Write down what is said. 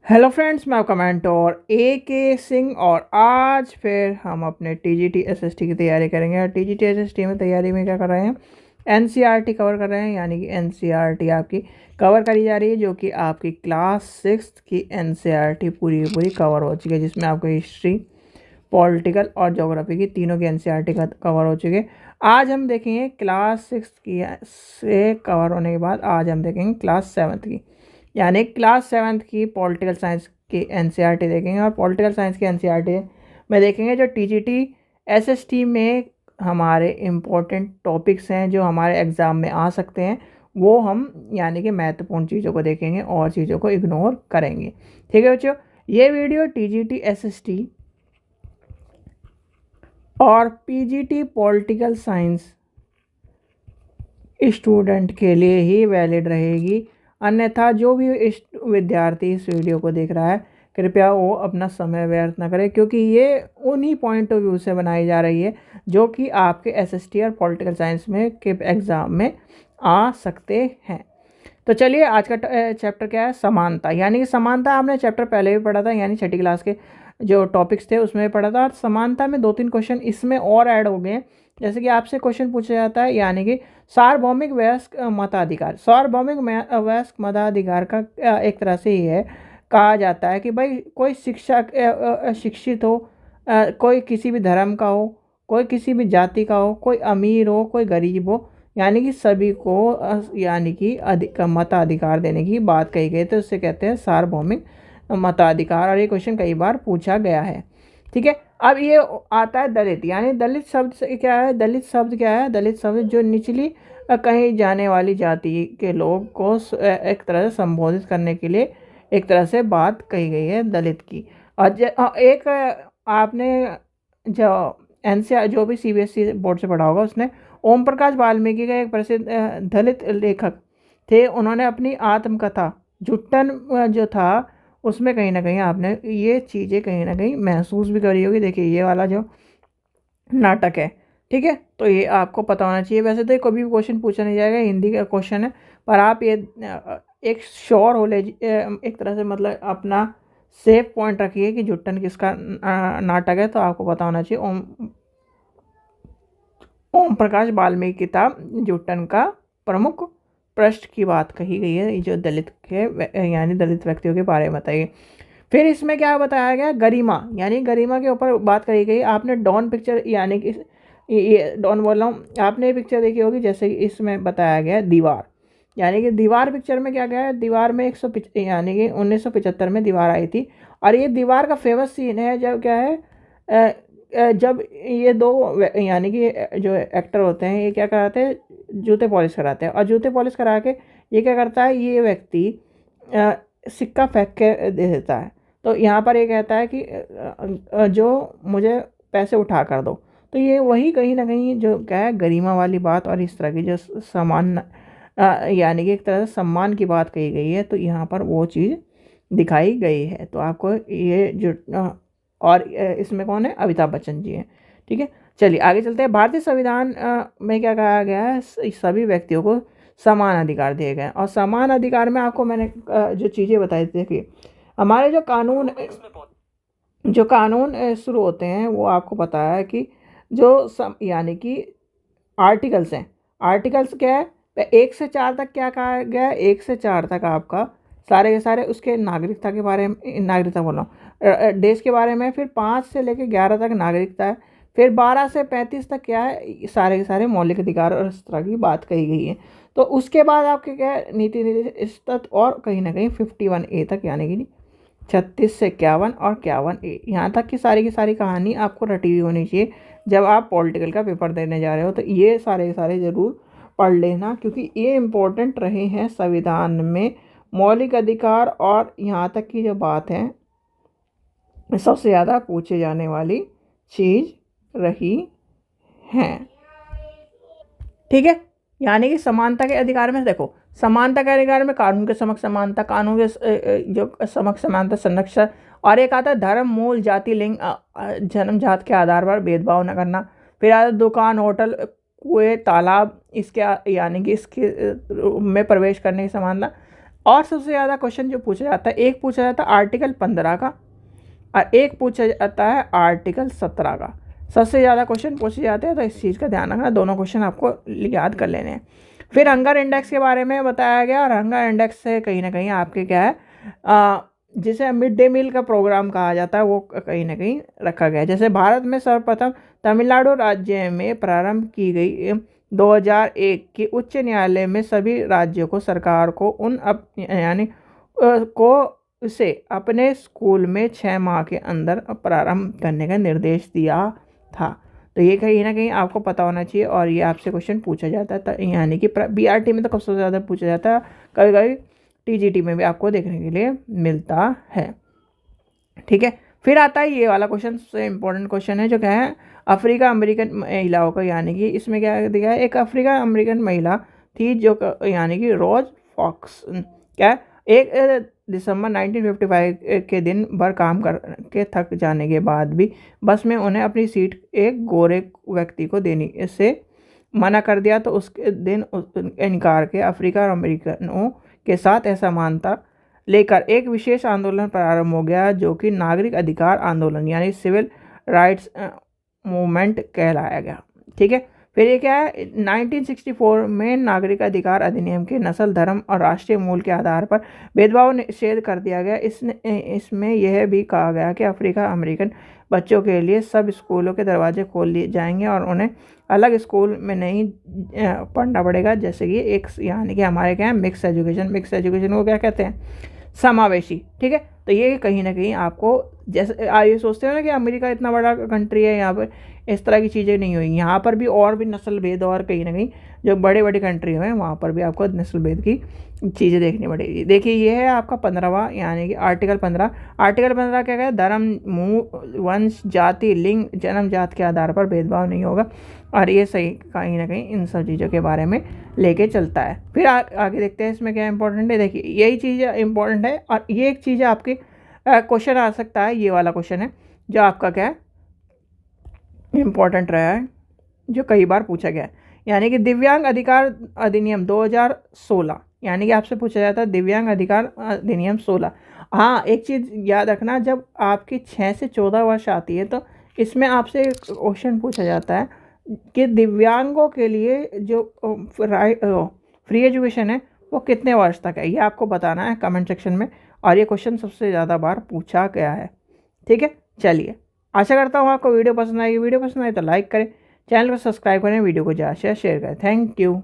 Hello friends, मैं आपका mentor के सिंह और आज फिर हम अपने टीजीटी एसएसटी की तैयारी करेंगे। और टीजीटी एसएसटी में तैयारी में क्या कर रहे हैं, एनसीईआरटी कवर कर रहे हैं। यानी कि एनसीईआरटी आपकी कवर करी जा रही है, जो कि आपकी क्लास 6 की एनसीईआरटी पूरी पूरी कवर हो चुकी है, जिसमें आपको हिस्ट्री, पॉलिटिकल और ज्योग्राफी की तीनों की एनसीईआरटी का कवर हो चुके हैं। आज हम देखेंगे क्लास 6 की से कवर होने के बाद आज हम देखेंगे क्लास 7 की, यानी क्लास 7 की पॉलिटिकल साइंस की एनसीईआरटी देखेंगे। और पॉलिटिकल साइंस की एनसीईआरटी में देखेंगे जो टीजीटी एसएसटी में हमारे इम्पोर्टेंट टॉपिक्स हैं जो हमारे एग्ज़ाम में आ सकते हैं, वो हम यानी कि महत्वपूर्ण चीज़ों को देखेंगे और चीज़ों को इग्नोर करेंगे। ठीक है बच्चों, ये वीडियो टीजीटी एसएसटी और पीजीटी पॉलिटिकल साइंस स्टूडेंट के लिए ही वैलिड रहेगी। अन्यथा जो भी विद्यार्थी इस वीडियो को देख रहा है, कृपया वो अपना समय व्यर्थ ना करे, क्योंकि ये उन्हीं पॉइंट ऑफ व्यू से बनाई जा रही है जो कि आपके एसएसटी और पॉलिटिकल साइंस में के एग्ज़ाम में आ सकते हैं। तो चलिए, आज का चैप्टर क्या है, समानता। यानी कि समानता आपने चैप्टर पहले भी पढ़ा था, यानी छठी क्लास के जो टॉपिक्स थे उसमें पढ़ा था। और समानता में 2-3 क्वेश्चन इसमें और ऐड हो गए हैं। जैसे कि आपसे क्वेश्चन पूछा जाता है, यानी कि सार्वभौमिक वयस्क मताधिकार। सार्वभौमिक वयस्क मताधिकार का एक तरह से ये है, कहा जाता है कि भाई कोई शिक्षित हो, कोई किसी भी धर्म का हो, कोई किसी भी जाति का हो, कोई अमीर हो, कोई गरीब हो, यानी कि सभी को यानी कि मताधिकार देने की बात कही गई, तो उससे कहते हैं सार्वभौमिक मताधिकार। और ये क्वेश्चन कई बार पूछा गया है। ठीक है, अब ये आता है दलित। यानी दलित शब्द से क्या है, दलित शब्द क्या है, दलित शब्द जो निचली कहीं जाने वाली जाति के लोग को एक तरह से संबोधित करने के लिए एक तरह से बात कही गई है दलित की। और एक आपने जो एनसीईआर जो भी सीबीएसई बोर्ड से पढ़ा होगा, उसने ओम प्रकाश वाल्मीकि का एक प्रसिद्ध दलित लेखक थे। उन्होंने अपनी आत्मकथा जुट्टन जो था, उसमें कहीं ना कहीं आपने ये चीज़ें कहीं ना कहीं महसूस भी करी होगी। देखिए, ये वाला जो नाटक है, ठीक है, तो ये आपको पता होना चाहिए। वैसे तो कभी भी क्वेश्चन पूछा नहीं जाएगा, हिंदी का क्वेश्चन है, पर आप ये एक श्योर हो ले, एक तरह से मतलब अपना सेफ पॉइंट रखिए कि जुट्टन किसका नाटक है, तो आपको पता होना चाहिए ओम प्रकाश वाल्मीकि किताब जुट्टन का प्रमुख पृष्ठ की बात कही गई है, जो दलित के यानी दलित व्यक्तियों के बारे में बताइए। फिर इसमें क्या बताया गया, गरिमा। यानी गरिमा के ऊपर बात करी गई। आपने डॉन पिक्चर, यानी कि ये डॉन बोल रहा हूँ, आपने ये पिक्चर देखी होगी। जैसे कि इसमें बताया गया दीवार, यानी कि दीवार पिक्चर में क्या गया है, दीवार में यानी कि 1975 में दीवार आई थी। और ये दीवार का फेमस सीन है जब क्या है, जब ये दो यानी कि जो एक्टर होते हैं, ये क्या कराते हैं, जूते पॉलिश कराते हैं। और जूते पॉलिश करा के ये क्या करता है, ये व्यक्ति सिक्का फेंक के दे देता है। तो यहाँ पर ये कहता है कि जो मुझे पैसे उठा कर दो। तो ये वही कहीं ना कहीं जो क्या है, गरिमा वाली बात और इस तरह की जो समान यानी कि एक तरह से सम्मान की बात कही गई है, तो यहाँ पर वो चीज़ दिखाई गई है। तो आपको ये जो और इसमें कौन है, अमिताभ बच्चन जी हैं। ठीक है, चलिए आगे चलते हैं। भारतीय संविधान में क्या कहा गया है, सभी व्यक्तियों को समान अधिकार दिए गए हैं। और समान अधिकार में आपको मैंने जो चीज़ें बताई थी, देखिए हमारे जो कानून शुरू होते हैं, वो आपको पता है कि जो यानी कि आर्टिकल्स हैं। आर्टिकल्स क्या है, 1 से 4 तक क्या कहा गया है, 1 से 4 तक आपका सारे के सारे उसके नागरिकता के बारे में, नागरिकता बोल रहा हूँ, देश के बारे में। फिर 5 से लेकर 11 तक नागरिकता है। फिर 12 से 35 तक क्या है, सारे के सारे मौलिक अधिकार और इस तरह की बात कही गई है। तो उसके बाद आपके क्या है, नीति निर्देश तत्व और कहीं ना कहीं 51A तक, यानी कि 36 से 51 और 51A, यहाँ तक की सारी कहानी आपको रटी हुई होनी चाहिए जब आप पॉलिटिकल का पेपर देने जा रहे हो। तो ये सारे के सारे ज़रूर पढ़ लेना, क्योंकि ये इम्पोर्टेंट रहे हैं संविधान में। मौलिक अधिकार और यहाँ तक की जो बात है, सबसे ज़्यादा पूछे जाने वाली चीज़ रही है। ठीक है, यानी कि समानता के अधिकार में देखो, समानता के अधिकार में कानून के समक्ष समानता, कानून के जो समक्ष समानता, संरक्षण। और एक आता है धर्म, मूल, जाति, लिंग, जन्म, जात के आधार पर भेदभाव न करना। फिर आता है दुकान, होटल, कुएं, तालाब, इसके यानी कि इसके में प्रवेश करने की समानता। और सबसे ज़्यादा क्वेश्चन जो पूछा जाता है, एक पूछा जाता है आर्टिकल 15 का और एक पूछा जाता है आर्टिकल 17 का। सबसे ज़्यादा क्वेश्चन पूछे जाते हैं, तो इस चीज़ का ध्यान रखना, दोनों क्वेश्चन आपको याद कर लेने हैं। फिर हंगर इंडेक्स के बारे में बताया गया, और हंगर इंडेक्स से कहीं ना कहीं आपके क्या है, जिसे मिड डे मील का प्रोग्राम कहा जाता है, वो कहीं ना कहीं रखा गया है। जैसे भारत में सर्वप्रथम तमिलनाडु राज्य में प्रारंभ की गई 2001 की उच्च न्यायालय में सभी राज्यों को सरकार को यानी को से अपने स्कूल में 6 माह के अंदर प्रारंभ करने का निर्देश दिया था। तो ये कहीं ना कहीं आपको पता होना चाहिए, और ये आपसे क्वेश्चन पूछा जाता है, यानी कि बीआरटी में तो सबसे ज़्यादा पूछा जाता है, कभी कभी टीजीटी में भी आपको देखने के लिए मिलता है। ठीक है, फिर आता है ये वाला क्वेश्चन, सबसे इम्पोर्टेंट क्वेश्चन है, जो क्या है अफ्रीका अमेरिकन महिलाओं का, यानी कि इसमें क्या दिया है, एक अफ्रीका अमेरिकन महिला थी जो यानी कि रोज फॉक्स क्या 1 दिसंबर 1955 के दिन भर काम कर के थक जाने के बाद भी बस में उन्हें अपनी सीट एक गोरे व्यक्ति को देने से मना कर दिया। तो उसके दिन इनकार के अफ्रीका और अमेरिकनों के साथ असमानता लेकर एक विशेष आंदोलन प्रारंभ हो गया, जो कि नागरिक अधिकार आंदोलन यानी सिविल राइट्स मूवमेंट कहलाया गया। ठीक है, फिर ये क्या है, 1964 में नागरिक अधिकार अधिनियम के नस्ल, धर्म और राष्ट्रीय मूल के आधार पर भेदभाव निषेध कर दिया गया। इसमें यह भी कहा गया कि अफ्रीका अमेरिकन बच्चों के लिए सब स्कूलों के दरवाजे खोल दिए जाएंगे और उन्हें अलग स्कूल में नहीं पढ़ना पड़ेगा, जैसे कि एक यानी कि हमारे क्या है मिक्स एजुकेशन को क्या कहते हैं, समावेशी। ठीक है, तो ये कहीं ना कहीं आपको, जैसे आप ये सोचते हो ना कि अमेरिका इतना बड़ा कंट्री है, यहाँ पर इस तरह की चीज़ें नहीं हुई, यहाँ पर भी और भी नस्ल भेद, और कहीं ना कहीं जो बड़े बड़े कंट्री हैं वहाँ पर भी आपको नस्ल भेद की चीज़ें देखनी पड़ेगी। देखिए ये है आपका 15वां, यानी कि आर्टिकल 15। आर्टिकल 15 क्या है, धर्म, मुँह, वंश, जाति, लिंग, जन्म जात के आधार पर भेदभाव नहीं होगा, और ये सही कहीं ना कहीं इन सब चीज़ों के बारे में लेके चलता है। फिर आगे देखते हैं इसमें क्या इंपॉर्टेंट है। देखिए यही चीज़ इंपॉर्टेंट है, और ये एक चीज़ आपके क्वेश्चन आ सकता है, ये वाला क्वेश्चन है जो आपका क्या है इम्पोर्टेंट रहा है, जो कई बार पूछा गया है, यानी कि दिव्यांग अधिकार अधिनियम 2016, यानी कि आपसे पूछा जाता है दिव्यांग अधिकार अधिनियम 16। हाँ, एक चीज़ याद रखना, जब आपकी 6 से 14 वर्ष आती है तो इसमें आपसे क्वेश्चन पूछा जाता है कि दिव्यांगों के लिए जो फ्री एजुकेशन है वो कितने वर्ष तक है, ये आपको बताना है कमेंट सेक्शन में, और ये क्वेश्चन सबसे ज़्यादा बार पूछा गया है। ठीक है, चलिए, आशा करता हूँ आपको वीडियो पसंद आएगी। वीडियो पसंद आए तो लाइक करें, चैनल को सब्सक्राइब करें, वीडियो को ज़्यादा से शेयर करें। Thank you.